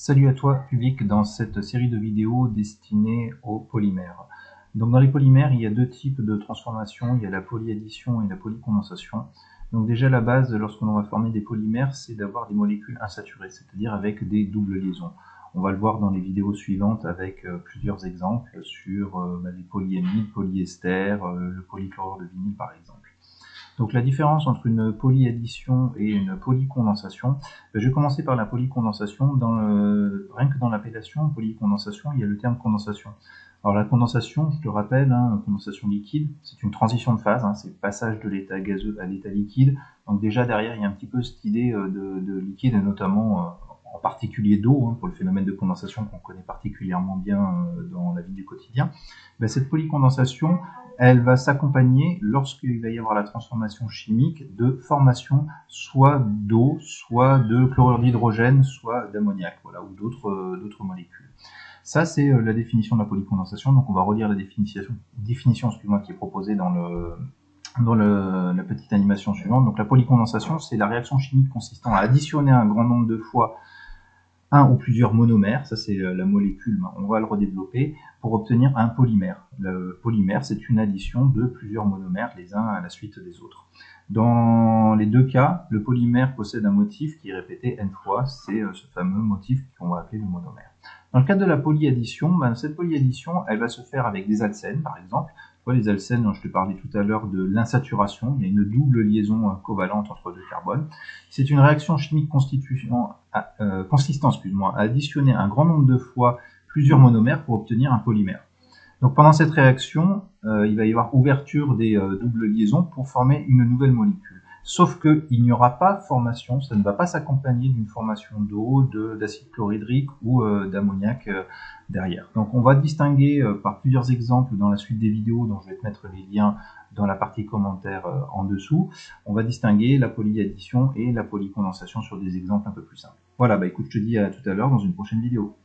Salut à toi, public, dans cette série de vidéos destinée aux polymères. Donc dans les polymères, il y a deux types de transformations, il y a la polyaddition et la polycondensation. Donc déjà la base, lorsqu'on va former des polymères, c'est d'avoir des molécules insaturées, c'est-à-dire avec des doubles liaisons. On va le voir dans les vidéos suivantes avec plusieurs exemples sur les polyamides, polyesters, le polychlorure de vinyle par exemple. Donc la différence entre une polyaddition et une polycondensation, je vais commencer par la polycondensation. Rien que dans l'appellation polycondensation, il y a le terme condensation. Alors la condensation, je te rappelle, condensation liquide, c'est une transition de phase, c'est le passage de l'état gazeux à l'état liquide. Donc déjà derrière, il y a un petit peu cette idée de liquide, et notamment en particulier d'eau, pour le phénomène de condensation qu'on connaît particulièrement bien dans la vie du quotidien. Cette polycondensation, elle va s'accompagner, lorsqu'il va y avoir la transformation chimique, de formation soit d'eau, soit de chlorure d'hydrogène, soit d'ammoniac, voilà, ou d'autres molécules. Ça, c'est la définition de la polycondensation. Donc on va relire la définition qui est proposée dans la petite animation suivante. Donc la polycondensation, c'est la réaction chimique consistant à additionner un grand nombre de fois un ou plusieurs monomères, ça c'est la molécule, on va le redévelopper, pour obtenir un polymère. Le polymère, c'est une addition de plusieurs monomères, les uns à la suite des autres. Dans les deux cas, le polymère possède un motif qui est répété n fois, c'est ce fameux motif qu'on va appeler le monomère. Dans le cadre de la polyaddition, cette polyaddition, elle va se faire avec des alcènes, par exemple. Les alcènes, dont je te parlais tout à l'heure de l'insaturation, il y a une double liaison covalente entre deux carbones. C'est une réaction chimique consistant à additionner un grand nombre de fois plusieurs monomères pour obtenir un polymère. Donc pendant cette réaction, il va y avoir ouverture des doubles liaisons pour former une nouvelle molécule. Sauf qu'il n'y aura pas formation, ça ne va pas s'accompagner d'une formation d'eau, d'acide chlorhydrique ou d'ammoniac derrière. Donc on va distinguer par plusieurs exemples dans la suite des vidéos, dont je vais te mettre les liens dans la partie commentaire en dessous. On va distinguer la polyaddition et la polycondensation sur des exemples un peu plus simples. Voilà, écoute, je te dis à tout à l'heure dans une prochaine vidéo.